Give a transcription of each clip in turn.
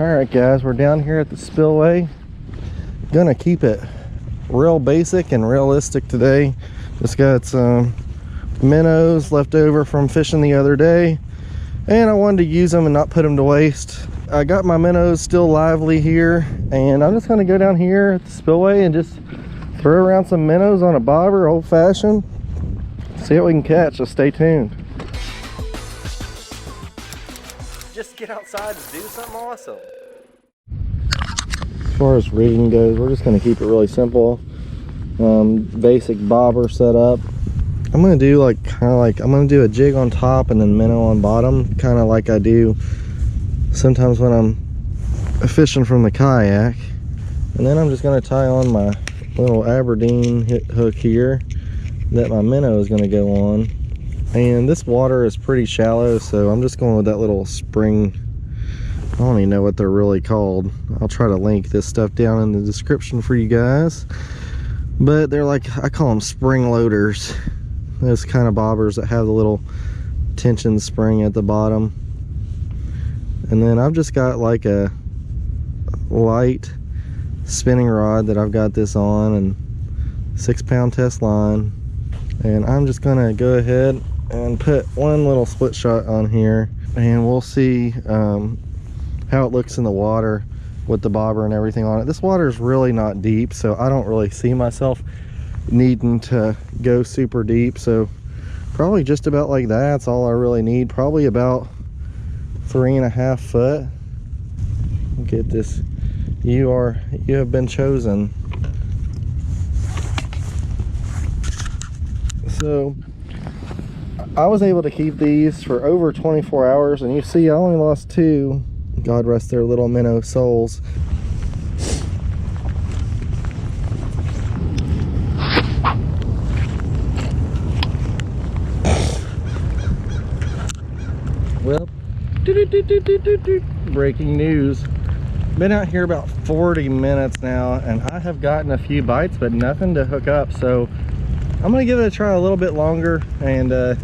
Alright guys, we're down here at the spillway. Gonna keep it real basic and realistic today. Just got some minnows left over from fishing the other day, and I wanted to use them and not put them to waste. I got my minnows still lively here, and I'm just gonna go down here at the spillway and just throw around some minnows on a bobber, old fashioned. See what we can catch, so stay tuned. Just get outside and do something awesome. As far as rigging goes, we're just going to keep it really simple. Basic bobber setup. I'm going to do I'm going to do a jig on top and then minnow on bottom, kind of like I do sometimes when I'm fishing from the kayak. And then I'm just going to tie on my little Aberdeen hook here that my minnow is going to go on. And this water is pretty shallow, so I'm just going with that little spring. I don't even know what they're really called. I'll try to link this stuff down in the description for you guys. But they're like, I call them spring loaders. Those kind of bobbers that have the little tension spring at the bottom. And then I've just got like a light spinning rod that I've got this on, and 6-pound test line. And I'm just gonna go ahead and put one little split shot on here, and we'll see how it looks in the water with the bobber and everything on it. This water is really not deep, so I don't really see myself needing to go super deep. So probably just about like that's all I really need. Probably about 3.5 foot. Get this. You have been chosen. So I was able to keep these for over 24 hours, and you see I only lost 2. God rest their little minnow souls. Well, breaking news. Been out here about 40 minutes now, and I have gotten a few bites, but nothing to hook up. So I'm gonna give it a try a little bit longer, and I'd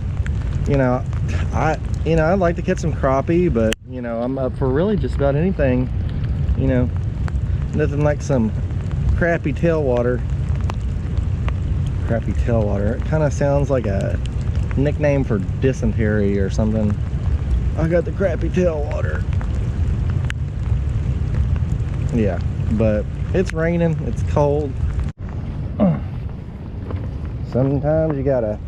like to catch some crappie, but I'm up for really just about anything. Nothing like some crappy tailwater. Crappy tailwater. It kind of sounds like a nickname for dysentery or something. I got the crappy tailwater. Yeah, but it's raining, it's cold. Sometimes you gotta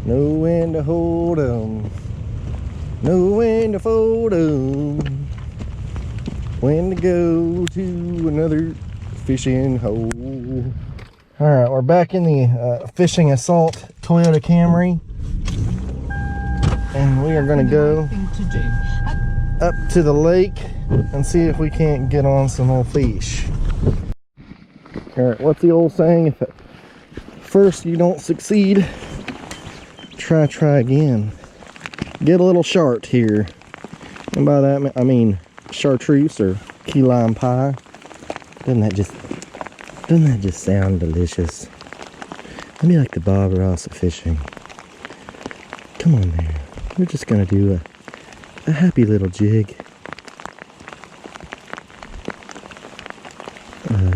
know when to hold 'em, know when to fold 'em, when to go to another fishing hole. All right, we're back in the Fishing Assault Toyota Camry, and we are gonna go up to the lake and see if we can't get on some old fish. All right, what's the old saying? If at first you don't succeed, try again. Get a little chart here, and by that I mean chartreuse or key lime pie. Doesn't that just sound delicious? Let me like the Bob Ross of fishing. Come on there, we're just gonna do a happy little jig.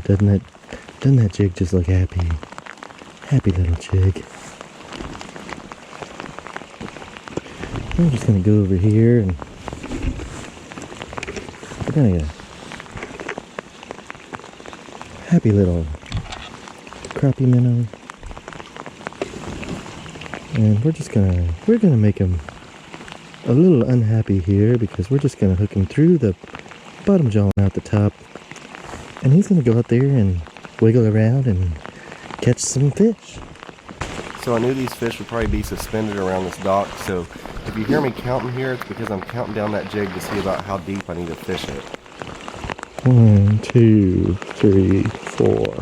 Doesn't that jig just look happy? Happy little jig. I'm just gonna go over here, and we're gonna get a happy little crappie minnow, and we're gonna make him a little unhappy here, because we're just gonna hook him through the bottom jaw and out the top, and he's gonna go out there and wiggle around and catch some fish. So I knew these fish would probably be suspended around this dock, so if you hear me counting here, it's because I'm counting down that jig to see about how deep I need to fish it. 1, 2, 3, 4.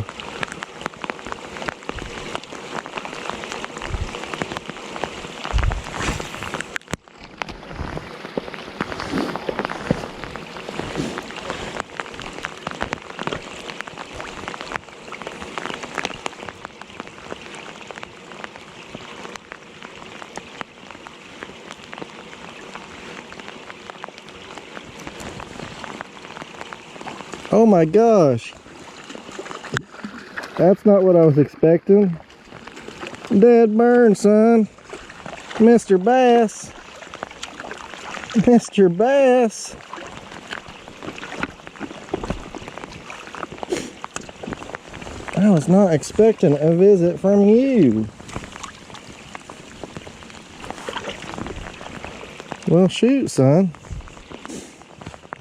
Oh my gosh. That's not what I was expecting. Dead burn, son. Mr. Bass. Mr. Bass. I was not expecting a visit from you. Well, shoot, son.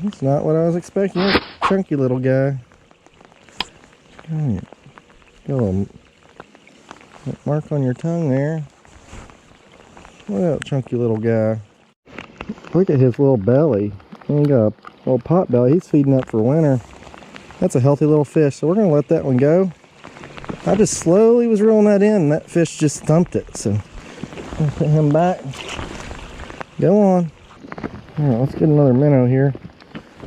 That's not what I was expecting. That's a chunky little guy. Got a little mark on your tongue there. Look at that chunky little guy. Look at his little belly. He got a little pot belly. He's feeding up for winter. That's a healthy little fish, so we're going to let that one go. I just slowly was reeling that in, and that fish just thumped it. So I'll put him back. Go on. All right, let's get another minnow here.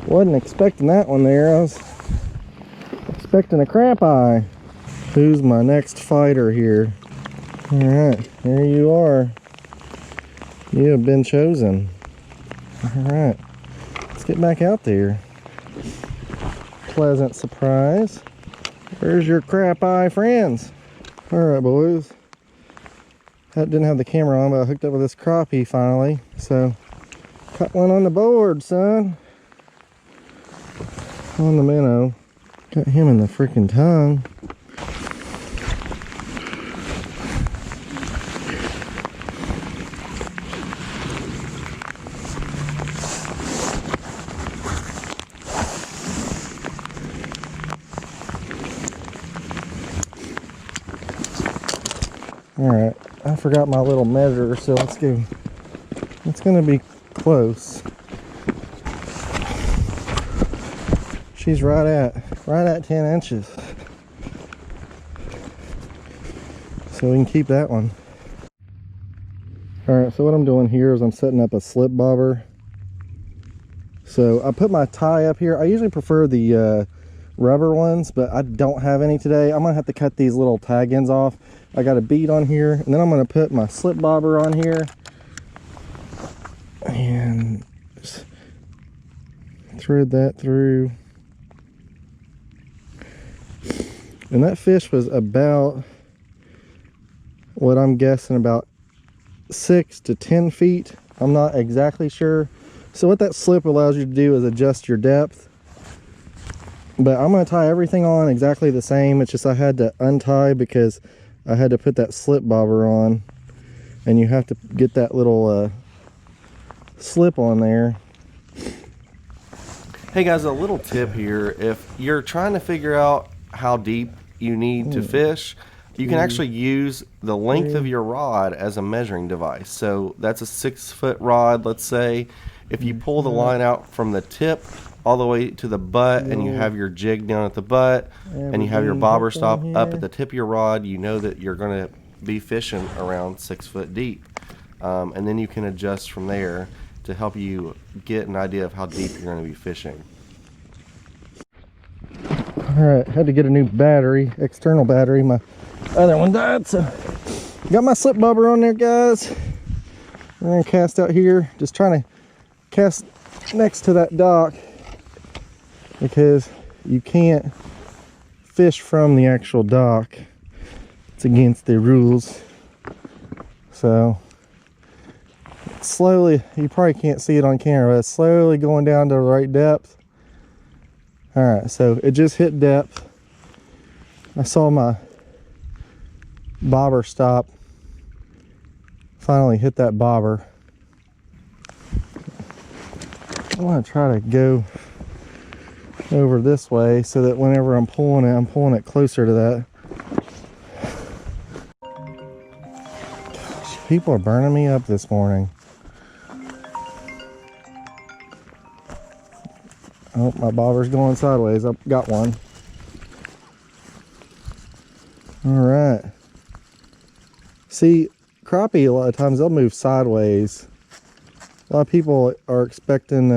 Wasn't expecting that one there. I was expecting a crap eye. Who's my next fighter here? All right, there you are. You have been chosen. All right, let's get back out there. Pleasant surprise. Where's your crap eye friends? All right, boys. That didn't have the camera on, but I hooked up with this crappie finally. So, caught one on the board, son. On the minnow. Got him in the freaking tongue. All right, I forgot my little measure, so let's go. It's gonna be close. She's right at 10 inches. So we can keep that one. All right, so what I'm doing here is I'm setting up a slip bobber. So I put my tie up here. I usually prefer the rubber ones, but I don't have any today. I'm gonna have to cut these little tag ends off. I got a bead on here, and then I'm gonna put my slip bobber on here and just thread that through. And that fish was about, what I'm guessing, about 6 to 10 feet. I'm not exactly sure. So what that slip allows you to do is adjust your depth. But I'm going to tie everything on exactly the same. It's just I had to untie because I had to put that slip bobber on. And you have to get that little slip on there. Hey guys, a little tip here. If you're trying to figure out how deep you need to fish, you can actually use the length of your rod as a measuring device. So that's a 6-foot rod, let's say. If you pull the line out from the tip all the way to the butt, and you have your jig down at the butt, and you have your bobber stop up at the tip of your rod, you know that you're going to be fishing around 6 foot deep. And then you can adjust from there to help you get an idea of how deep you're going to be fishing. Alright, had to get a new battery, external battery. My other one died, so got my slip bobber on there, guys. We're going to cast out here, just trying to cast next to that dock because you can't fish from the actual dock. It's against the rules. So it's slowly, you probably can't see it on camera, but it's slowly going down to the right depth. All right, so it just hit depth. I saw my bobber stop. Finally hit that bobber. I want to try to go over this way so that whenever I'm pulling it closer to that. Gosh, people are burning me up this morning. Oh, my bobber's going sideways. I've got one. All right. See, crappie, a lot of times they'll move sideways. A lot of people are expecting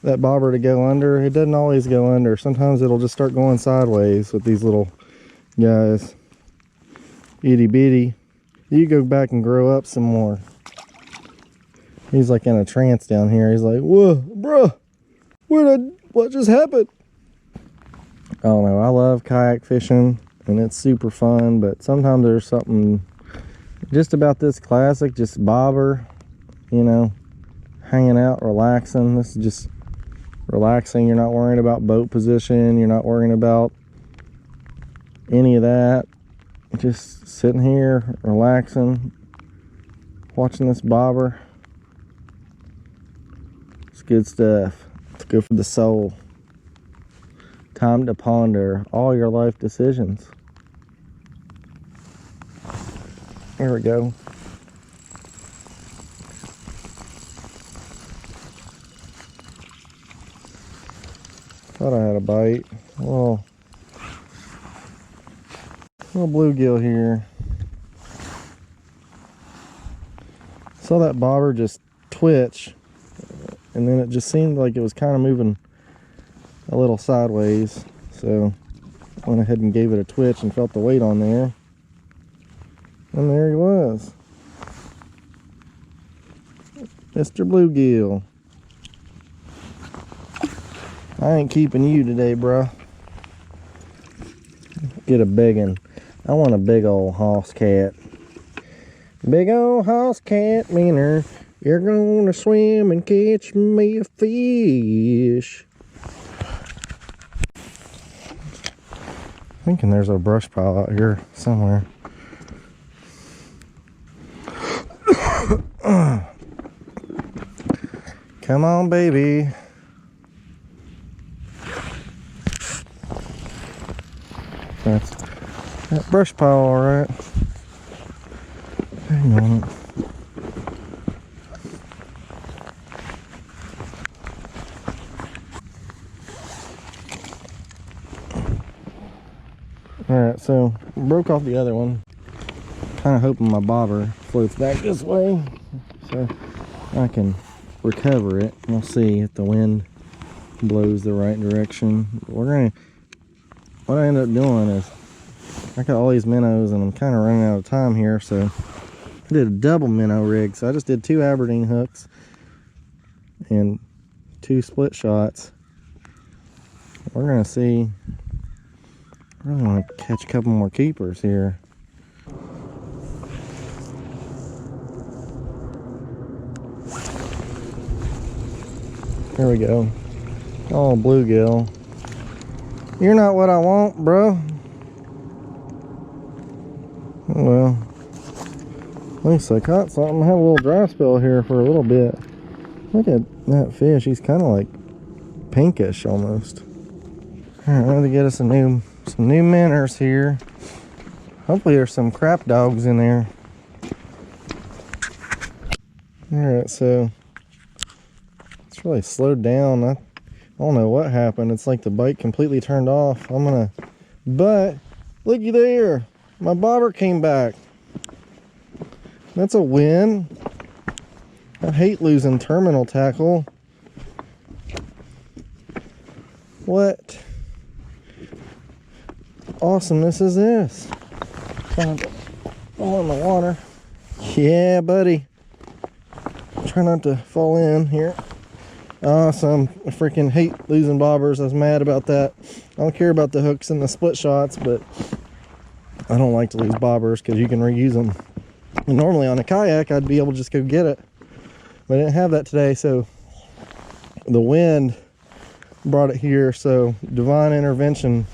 that bobber to go under. It doesn't always go under. Sometimes it'll just start going sideways with these little guys. Itty bitty. You go back and grow up some more. He's like in a trance down here. He's like, whoa, bruh. Why What just happened? I don't know. I love kayak fishing and it's super fun, but sometimes there's something just about this classic, just bobber, you know, hanging out, relaxing. This is just relaxing. You're not worrying about boat position. You're not worrying about any of that. Just sitting here, relaxing, watching this bobber. It's good stuff. It's good for the soul. Time to ponder all your life decisions. Here we go. Thought I had a bite. Little bluegill here. Saw that bobber just twitch, and then it just seemed like it was kind of moving a little sideways. So went ahead and gave it a twitch and felt the weight on there. And there he was. Mr. Bluegill. I ain't keeping you today, bro. Get a biggin. I want a big old hoss cat. Big old hoss cat, meaner. You're gonna swim and catch me a fish. Thinking there's a brush pile out here somewhere. Come on, baby. That's that brush pile, all right. Hang on. All right, so broke off the other one. Kind of hoping my bobber floats back this way so I can recover it. We'll see if the wind blows the right direction. What I end up doing is I got all these minnows and I'm kind of running out of time here, so I did a double minnow rig. So I just did 2 Aberdeen hooks and 2 split shots. We're gonna see. I really want to catch a couple more keepers here. Here we go. Oh, bluegill. You're not what I want, bro. Well, at least I caught something. I had a little dry spell here for a little bit. Look at that fish. He's kind of like pinkish almost. All right, I'm going to get us some new minnows here. Hopefully there's some crap dogs in there. All right, so it's really slowed down. I don't know what happened. It's like the bite completely turned off. But looky there. My bobber came back. That's a win. I hate losing terminal tackle. What awesomeness is this? Trying to fall in the water. Yeah, buddy. Try not to fall in here. Awesome. I freaking hate losing bobbers. I was mad about that. I don't care about the hooks and the split shots, but I don't like to lose bobbers because you can reuse them. And normally on a kayak, I'd be able to just go get it. But I didn't have that today, so the wind brought it here. So divine intervention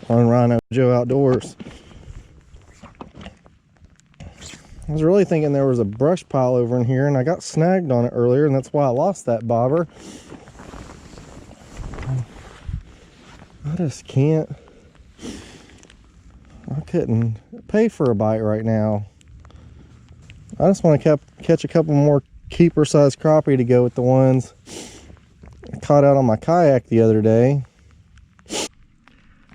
on RHINOjoe Outdoors. I was really thinking there was a brush pile over in here, and I got snagged on it earlier, and that's why I lost that bobber. I just can't. I couldn't pay for a bite right now. I just want to catch a couple more keeper-sized crappie to go with the ones I caught out on my kayak the other day.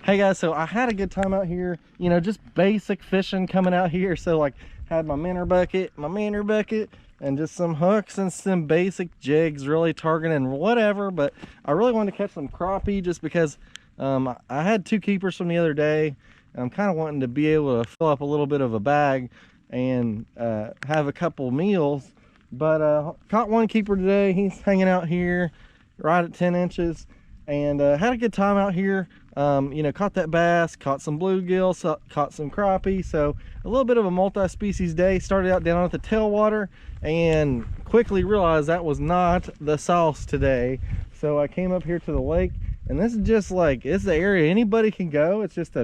Hey guys, so I had a good time out here, you know, just basic fishing coming out here. So like had my minnow bucket, and just some hooks and some basic jigs, really targeting whatever. But I really wanted to catch some crappie just because I had 2 keepers from the other day. And I'm kind of wanting to be able to fill up a little bit of a bag and have a couple meals. But caught one keeper today. He's hanging out here right at 10 inches. and had a good time out here. You know, caught that bass, caught some bluegill, caught some crappie. So a little bit of a multi-species day. Started out down at the Tailwater and quickly realized that was not the sauce today. So I came up here to the lake, and this is just like, it's the area anybody can go. It's just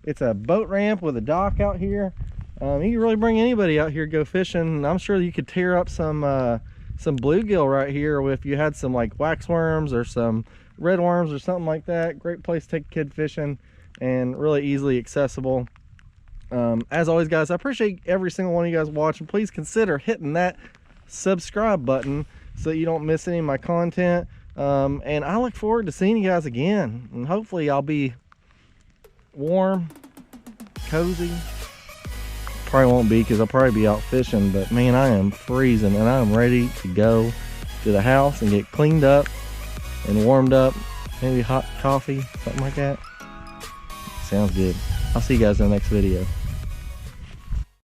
it's a boat ramp with a dock out here. You can really bring anybody out here to go fishing. I'm sure you could tear up some bluegill right here if you had some like waxworms or some red worms or something like that. Great place to take a kid fishing, and really easily accessible. As always, guys, I appreciate every single one of you guys watching. Please consider hitting that subscribe button so that you don't miss any of my content. And I look forward to seeing you guys again, and hopefully I'll be warm, cozy. Probably won't be, because I'll probably be out fishing, but man, I am freezing, and I am ready to go to the house and get cleaned up and warmed up. Maybe hot coffee, something like that. Sounds good. I'll see you guys in the next video.